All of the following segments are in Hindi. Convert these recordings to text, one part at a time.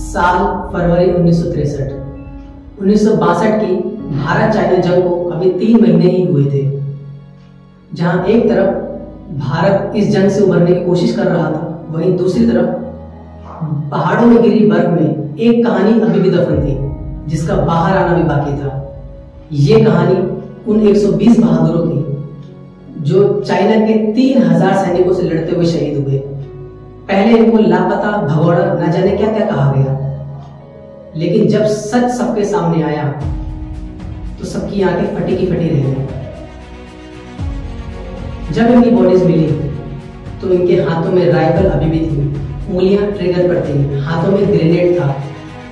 साल फरवरी 1963। 1962 की भारत चाइना जंग को अभी 3 महीने ही हुए थे, जहां एक तरफ भारत इस जंग से उबरने की कोशिश कर रहा था, वहीं दूसरी तरफ पहाड़ों में गिरी बर्फ में एक कहानी अभी भी दफन थी, जिसका बाहर आना भी बाकी था। ये कहानी उन 120 बहादुरों की जो चाइना के 3000 सैनिकों से लड़ते हुए शहीद हुए। पहले इनको लापता, भगोड़ा, न जाने क्या क्या कहा गया, लेकिन जब सच सबके सामने आया तो सबकी आंखें फटी की फटी रह गई। जब इनकी बॉडीज मिली तो इनके हाथों में राइफल अभी भी थी, उंगलियां ट्रिगर पर थी, हाथों में ग्रेनेड था।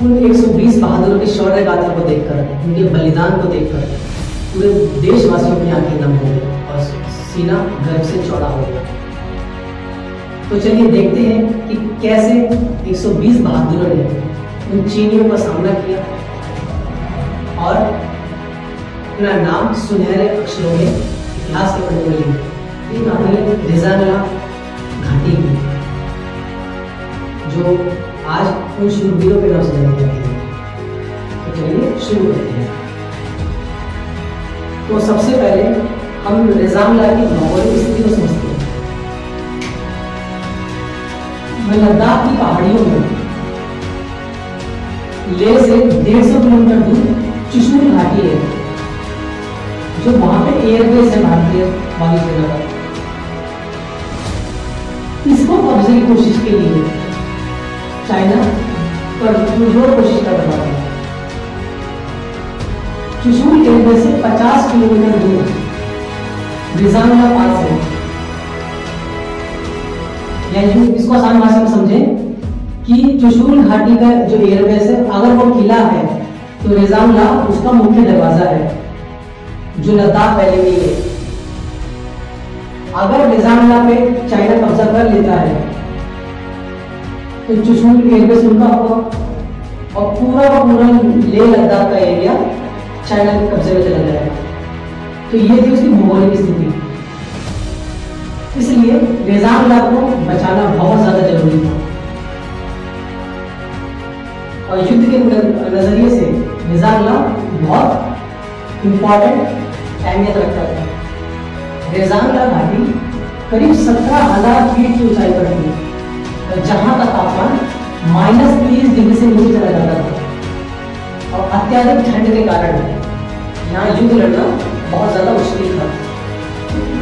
उन 120 बहादुरों की शौर्य गाथा को देखकर, उनके बलिदान को देखकर पूरे देशवासियों की आंखें नम हो गई और सीना गर्व से चौड़ा हो गया। तो चलिए देखते हैं कि कैसे 120 बहादुरों ने उन चीनियों का सामना किया और अपना नाम सुनहरे अक्षरों में इतिहास के पन्नों में लिखा। ये कहानी है रेजांगला घाटी की, जो आज उन शूरवीरों के नाम से जानी जाती है। तो चलिए शुरू करते हैं। तो सबसे पहले हम रेजांगला की भौगोलिक स्थिति को समझते हैं। लद्दाख की पहाड़ियों में लेह से 150 किलोमीटर दूर चुशूल घाटी है, जो वहां पे एयरबेस है भारतीय वायुसेना का। इसको कब्जे की कोशिश के लिए चाइना पर पुरजोर कोशिश कर रहा है। चुशूल एयरबेस से 50 किलोमीटर दूर रेजांगला पास है। इसको आसान भाषा में समझें कि चुशूल घाटी का जो एयरबेस है, अगर वो किला है तो रेजांगला उसका मुख्य दरवाजा है, जो लद्दाख वैली में है। अगर रेजांगला पे चाइना कब्जा कर लेता है तो चुशूल एयरबेस उनका होगा और पूरा का पूरा लेह लद्दाख का एरिया चाइना के कब्जे में चला जाएगा। तो ये थी उसकी भौगोलिक स्थिति। इसलिए रेजांगला को बचाना बहुत ज्यादा जरूरी था और युद्ध के नजरिए से रेजांगला बहुत इंपॉर्टेंट अहमियत रखता था। रेजांगला घाटी करीब 17,000 फीट की ऊंचाई पर थी और जहां का तापमान -30 डिग्री से नीचे चला जाता था और अत्यधिक ठंड के कारण यहाँ युद्ध लड़ना बहुत ज्यादा मुश्किल था।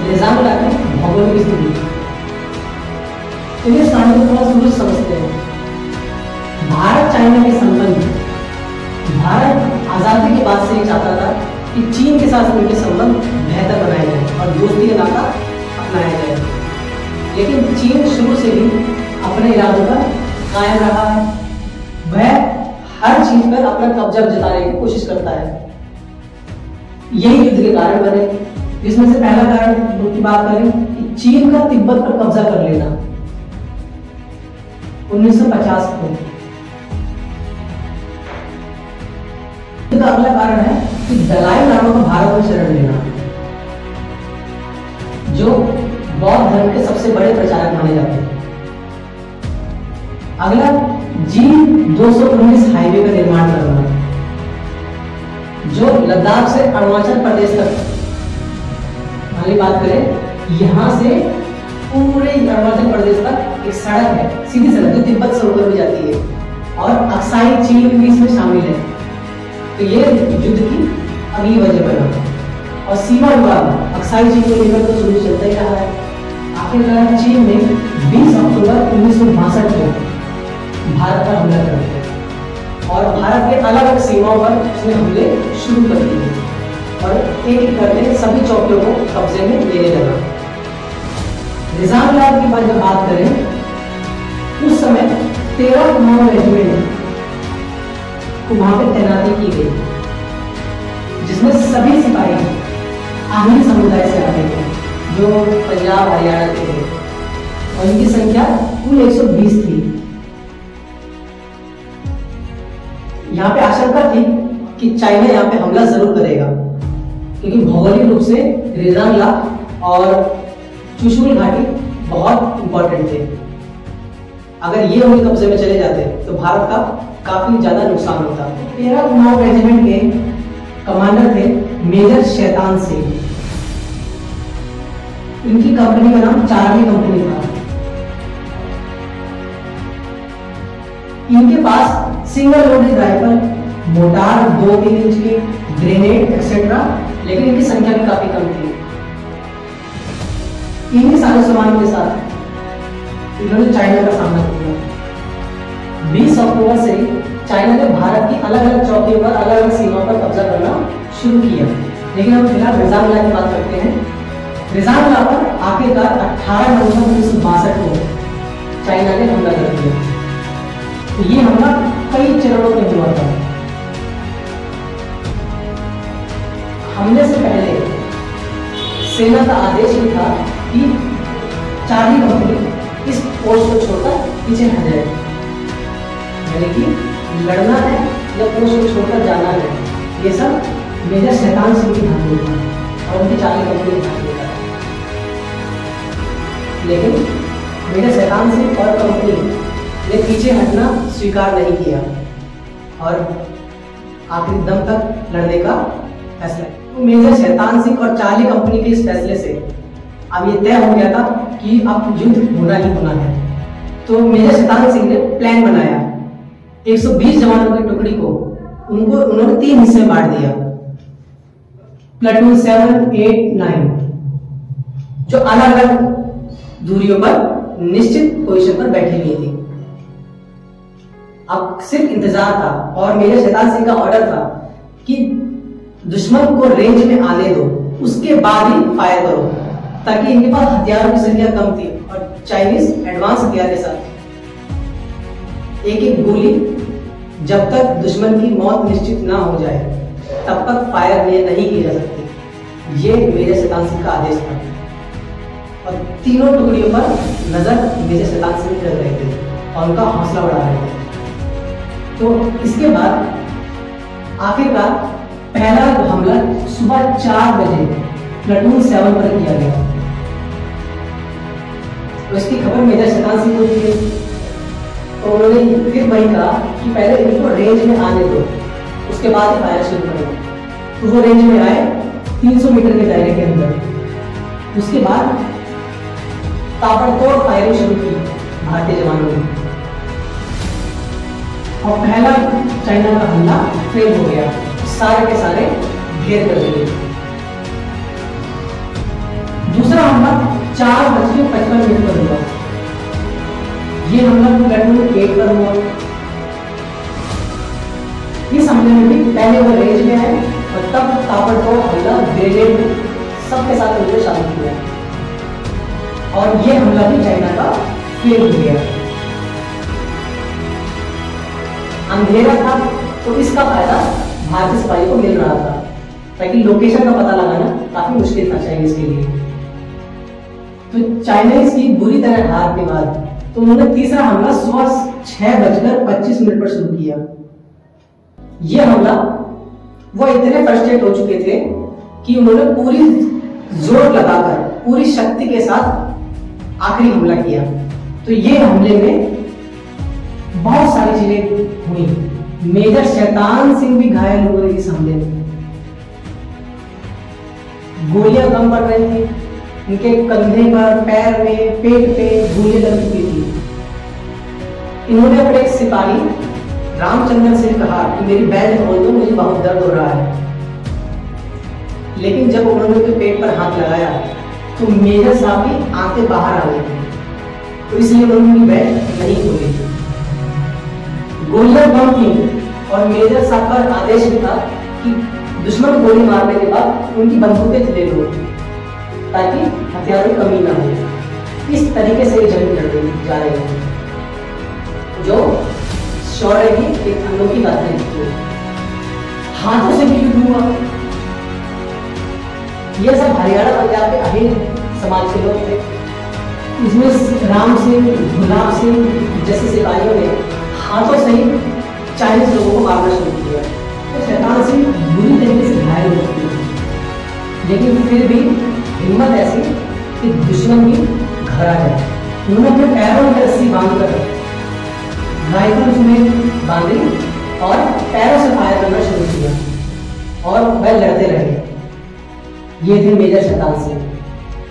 रेजांगला की भौगोलिक स्थिति, चलिए इस कहानी को थोड़ा शुरू से समझते हैं। भारत चाइना के संबंध, भारत आजादी के बाद से ही चाहता था कि चीन के साथ उनके संबंध बेहतर बनाए जाए और दोस्ती का नाता अपनाया जाए, लेकिन चीन शुरू से ही अपने इरादों पर कायम रहा है। वह हर चीज पर अपना कब्जा जताने की कोशिश करता है। यही युद्ध के कारण बने, जिसमें से पहला कारण की बात करें कि चीन का तिब्बत पर कब्जा कर लेना 1950 को। अगला कारण है कि दलाई लामा को भारत में शरण लेना, जो बौद्ध धर्म के सबसे बड़े प्रचारक माने जाते हैं। अगला G219 हाईवे का निर्माण करना, जो लद्दाख से अरुणाचल प्रदेश तक, अगली बात करें यहां से पूरे अरुणाचल प्रदेश तक एक सड़क है, सीधी सड़क जो तिब्बत से होकर भी जाती है और अक्साई चीन भी इसमें शामिल है। तो ये युद्ध की अगली वजह बना और सीमा विवाद अक्साई चीन को लेकर तो शुरू चलता ही रहा है। आखिरकार चीन ने 20 अक्टूबर 1962 को भारत पर हमला कर दिया और भारत के अलग अलग सीमाओं पर उसने हमले शुरू कर दिए और एक एक करके सभी चौकियों को कब्जे में लेने लगा। रेजांगला की बात करें, उस समय 13 कुमाऊं रेजिमेंट को वहां पर तैनाती की गई, जिसमें सभी सिपाही आंधी समुदाय से आते थे, जो पंजाब हरियाणा के थे और इनकी संख्या कुल 120 थी। यहाँ पे आशंका थी कि चाइना यहाँ पे हमला जरूर करेगा, क्योंकि भौगोलिक रूप से रेजांगला और चुशूल घाटी बहुत इंपॉर्टेंट थे। अगर ये उनके कब्जे में चले जाते तो भारत का काफी ज्यादा नुकसान होता। 13 कुमाऊं रेजिमेंट के कमांडर थे मेजर शैतान सिंह। इनकी कंपनी का नाम चार्ली कंपनी था। इनके पास single loaded rifle, mortar 2-3 inch के, ग्रेनेड एक्सेट्रा, लेकिन इनकी संख्या भी काफी कम थी। इन्हीं सारे सामान के साथ इन्होंने चाइना का सामना किया। 20 अक्टूबर से चाइना ने भारत की अलग अलग चौकियों पर, अलग अलग सीमाओं पर कब्जा करना शुरू किया। लेकिन हम फिलहाल रेजांगला की बात करते हैं। रेजांगला पर आखिरकार 18 नवंबर 1962 को चाइना ने हमला कर दिया। तो ये हमला कई चरणों में हुआ था। हमले से पहले सेना का आदेश भी था कि चार्ली कंपनी इस पोस्ट को छोड़कर पीछे हट जाए, यानी कि लड़ना है या पोस्ट को छोड़कर जाना है, ये सब मेजर शैतान सिंह की धारणा था और उनकी चार्ली कंपनी की धारणा था। लेकिन मेजर शैतान सिंह और कंपनी ने पीछे हटना स्वीकार नहीं किया और आखिरी दम तक लड़ने का फैसला। तो मेजर शैतान सिंह और चार्ली कंपनी के इस फैसले से अब ये तय हो गया था कि अब युद्ध होना ही होना है। तो मेजर शैतान सिंह ने प्लान बनाया। 120 जवानों की टुकड़ी को उन्होंने 3 हिस्से में बांट दिया। प्लाटून 7, 8, 9 जो अलग अलग दूरियों पर निश्चित पोजीशन पर बैठी हुई थी। अब सिर्फ इंतजार था और मेजर शैतान सिंह का ऑर्डर था कि दुश्मन को रेंज में आने दो, उसके बाद ही फायर करो, ताकि इनके पास हथियारों की संख्या कम थी और चाइनीज एडवांस हथियार के साथ एक एक गोली जब तक दुश्मन की मौत निश्चित ना हो जाए तब तक फायर नहीं की जा सकती। ये मेजर शैतान सिंह का आदेश था और तीनों टुकड़ियों पर नजर मेजर शैतान सिंह रख रहे थे और उनका हौसला बढ़ा रहे थे। तो इसके बाद आखिरकार पहला हमला सुबह 4 बजे प्लाटून 7 पर किया गया। तो इसकी खबर मेजर शैतान सिंह को दी तो उन्होंने फिर वही कहा कि पहले इनको रेंज में आने दो, उसके बाद फायर शुरू करो। तो वो रेंज में आए 300 मीटर के दायरे के अंदर। उसके बाद ताबड़तोड़ फायरिंग शुरू की भारतीय जवानों ने और पहला चाइना का हमला फेल हो गया। सारे के सारे घेर कर दिए। दूसरा हमला 4:55 पर हुआ। ये हमला प्लाटून 8 पर हुआ। इस हमले में भी पहले वो रेंज में आए और तब ताबड़तोड़ हमला ग्रेनेड सबके साथ उन्होंने शामिल किया और ये हमला भी चाइना का फेल हो गया। अंधेरा था तो इसका फायदा भारतीय सिपाहियों को मिल रहा था, ताकि लोकेशन का पता लगाना काफी मुश्किल था चाइनीज के लिए। तो चाइनीज की बुरी तरह हार के बाद तो उन्होंने तीसरा हमला सुबह 6:25 पर शुरू किया। यह हमला वो इतने फ्रस्ट्रेट हो चुके थे कि उन्होंने पूरी जोर लगाकर पूरी शक्ति के साथ आखिरी हमला किया। तो ये हमले में बहुत सारी चीजें हुई। मेजर शैतान सिंह भी घायल हुए इस हमले में। गोलियां कम पड़ रही थी, उनके कंधे पर, पैर में, पेट पे गोलियां लग चुकी थी। इन्होंने अपने एक सिपाही रामचंद्र से कहा कि मेरी बेल्ट खोल दो, मुझे बहुत दर्द हो रहा है। लेकिन जब उन्होंने उनके पेट पर हाथ लगाया तो मेजर साहब की आंखें बाहर आ गई, तो इसलिए उन्होंने उनकी बेल्ट नहीं खोली। गोलियां बम थी और मेजर साहब का आदेश भी था कि दुश्मन को गोली मारने के बाद उनकी बंदूकें दे दो ताकि हथियारों की कमी ना हो। इस तरीके से जंग लड़ रही जा रही है, जो शौर्य की एक अनोखी बात है। हाथों से भी युद्ध हुआ। ये सब हरियाणा पंजाब के अहीर समाज के लोग थे। इसमें राम सिंह, गुलाब सिंह जैसे सिपाहियों ने हाथों से ही चाइनीज लोगों को मारना शुरू किया। तो शैतान सिंह बुरी तरीके से घायल हो चुके थे, लेकिन फिर भी हिम्मत ऐसी कि दुश्मन भी घर आ जाए। उन्होंने अपने पैरों में रस्सी बांधकर राइफल उसमें बांधी और पैरों से फायर करना शुरू किया और वह लड़ते रहे। ये थे मेजर शैतान सिंह।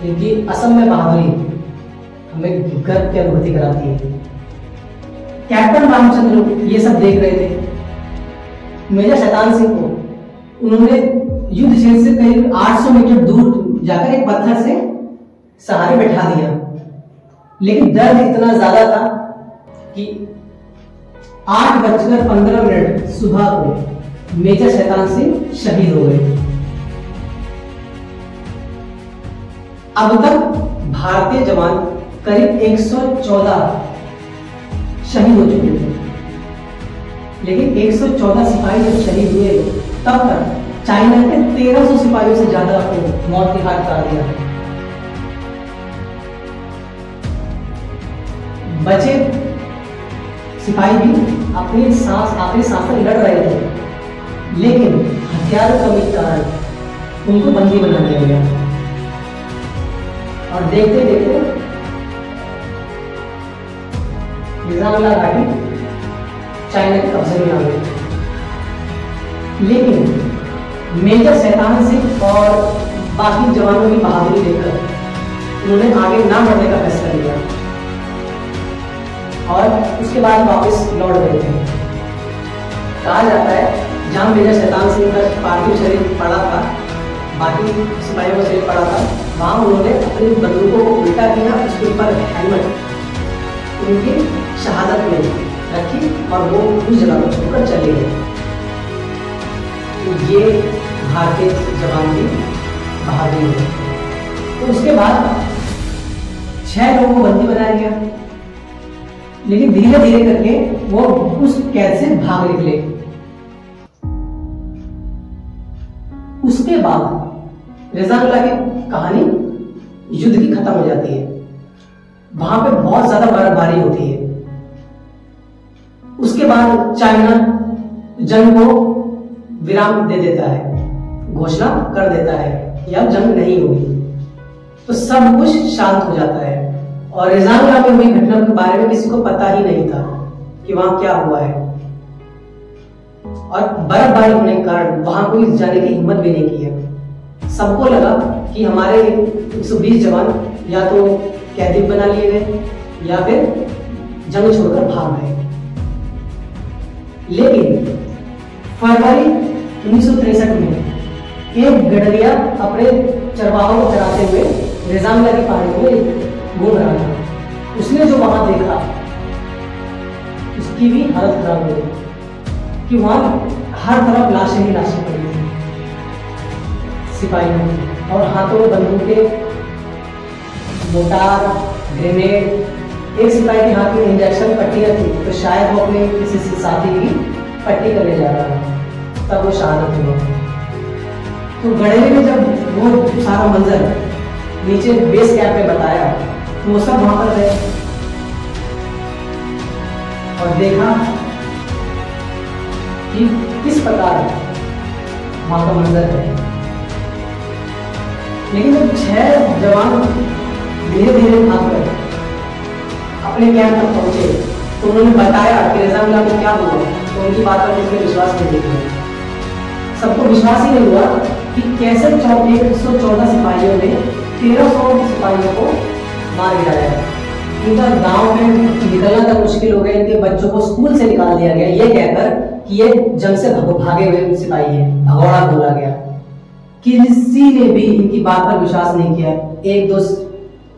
इनकी असम में बहादुरी हमें गर्व की अनुभूति कराती है। कैप्टन रामचंद्र ये सब देख रहे थे। मेजर शैतान सिंह को उन्होंने युद्ध क्षेत्र से करीब 800 मीटर दूर जाकर एक पत्थर से सहारे बैठा दिया, लेकिन दर्द इतना ज्यादा था कि 8:15 सुबह को मेजर शैतान सिंह शहीद हो गए। अब तक भारतीय जवान करीब 114 शहीद हो चुके थे, लेकिन 114 सिपाही जब शहीद हुए तब तक चाइना के 1300 सिपाहियों से ज्यादा को मौत के घाट उतार दिया। बचे सिपाही भी अपनी आखिरी सांस तक लड़ रहे थे, लेकिन हथियारों की कमी के कारण उनको बंदी बना दिया गया। और देखते देखते निजामुल्लाह घाटी चाइना के कब्जे में आ गई। लेकिन मेजर शैतान सिंह और बाकी जवानों की बहादुरी देखकर उन्होंने आगे ना बढ़ने का फैसला लिया और उसके बाद वापस लौट गए थे। कहा जाता है जहां मेजर शैतान सिंह का पार्थिव शरीर पड़ा था, बाकी सिपाहियों का शरीर पड़ा था, वहां उन्होंने अपनी बंदूकों को उल्टा किया, उसके ऊपर हेलमेट उनकी शहादत में रखी और वो उस जगह को छोड़कर चले गए। तो ये भारतीय जवान की बहादुरी है। तो उसके बाद 6 लोगों को बंदी बनाया गया, लेकिन धीरे धीरे करके वो उस कैद से भाग निकले। उसके बाद रेजानुल्लाह की कहानी युद्ध की खत्म हो जाती है। वहां पे बहुत ज्यादा बर्फबारी होती है। उसके बाद चाइना जंग को विराम दे देता है, घोषणा कर देता है या जंग नहीं होगी। तो सब कुछ शांत हो जाता है और रेजानुल्लाह में हुई घटना के बारे में किसी को पता ही नहीं था कि वहां क्या हुआ है। और बर्फबारी होने के कारण वहां कोई जाने की हिम्मत भी नहीं की है। सबको लगा कि हमारे 120 जवान या तो कैदी बना लिए गए या फिर जंग छोड़कर भाग गए। लेकिन फरवरी 1963 में एक गडरिया अपने चरवाहों को चराते हुए रेजानुल्लाह की पहाड़ी में घूम रहा था। उसने जो वहां देखा उसकी भी हालत खराब हो गई कि वहां हर तरफ लाशें ही लाशें पड़ी थी सिपाहियों की, और हाथों में बंदूकें, मोटार, ग्रेनेड। एक सिपाही के हाथ में इंजेक्शन पट्टियां थी, तो शायद वो अपने किसी साथी की पट्टी करने जा रहा था, तब वो शहादत हुआ। तो गडरिया ने जब वो सारा मंजर नीचे बेस कैंप में बताया तो वो सब वहां पर गए और देखा कि किस प्रकार वहां का मंजर है। लेकिन जब 6 जवान धीरे धीरे भागकर अपने कैंप तक पहुंचे तो उन्होंने बताया कि रेजानुल्लाह को क्या हुआ, तो उनकी बात पर किसी ने विश्वास नहीं किया। सबको विश्वास ही नहीं हुआ कि कैसे 114 सिपाहियों ने 1300 सिपाहियों को मार गिराया। इनका गांव में निकलना तक मुश्किल हो गया। इनके बच्चों को स्कूल से निकाल दिया गया ये कहकर कि ये जंग से भागे हुए सिपाही है, भगौड़ा बोला गया। किसी ने भी इनकी बात पर विश्वास नहीं किया, 1-2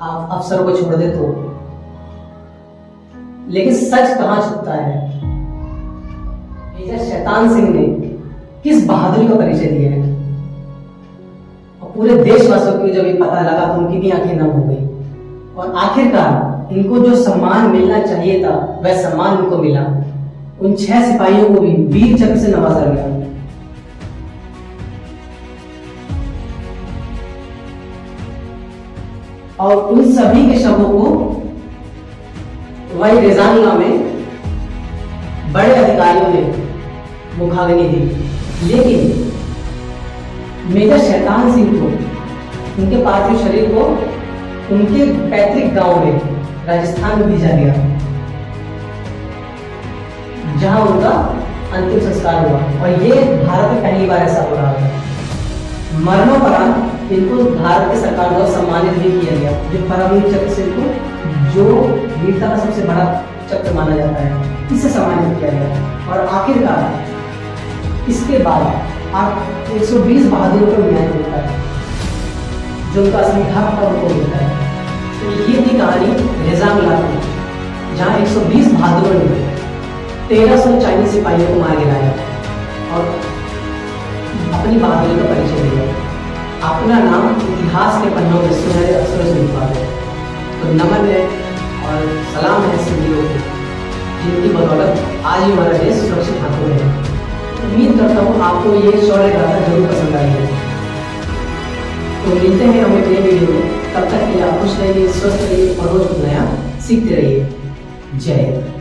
अफसरों को छोड़ दे तो। लेकिन सच कहां छुपता है? मेजर शैतान सिंह ने किस बहादुरी का परिचय दिया है, और पूरे देशवासियों को जब ये पता लगा तो उनकी भी आंखें नम हो गई। और आखिरकार इनको जो सम्मान मिलना चाहिए था वह सम्मान इनको मिला। उन 6 सिपाहियों को भी वीर चक्र से नवाजा गया। और उन सभी के शवों को वही रेजानुल्लाह में बड़े अधिकारियों ने मुखाग्नि दी। लेकिन मेजर शैतान सिंह को, उनके पार्थिव शरीर को उनके पैतृक गांव में राजस्थान में भेजा गया। जहां उनका अंतिम संस्कार हुआ। और ये भारत में पहली बार ऐसा हो रहा था। मरणोपरांत इनको भारत की सरकार द्वारा सम्मानित भी किया गया, जो परमवीर चक्र से इनको, जो वीरता का सबसे बड़ा चक्र माना जाता है, इसे सम्मानित किया गया। और आखिरकार इसके बाद आप 120 बहादुरों को न्याय मिलता है, जो उनका असली हक और उनको मिलता है। तो ये थी कहानी रेजांगला की, जहाँ 120 बहादुरों ने 1300 चाइनीज सिपाहियों को मार गिराया और अपनी बहादुरी का परिचय दिया। अपना नाम इतिहास के पन्नों में सुनहरे अक्षरों से लिखवा दो। तो नमन है और सलाम है सिंधियों को, जिनकी बदौलत आज ही हमारा देश सुरक्षित हाथों में है। उम्मीद करता हूँ आपको ये शौर्य गाथा जरूर पसंद आई है। तो मिलते हैं हमें अगले वीडियो में। तब तक के लिए आप खुश रहिए, स्वस्थ रहिए और रोज कुछ नया सीखते रहिए। जय हिंद।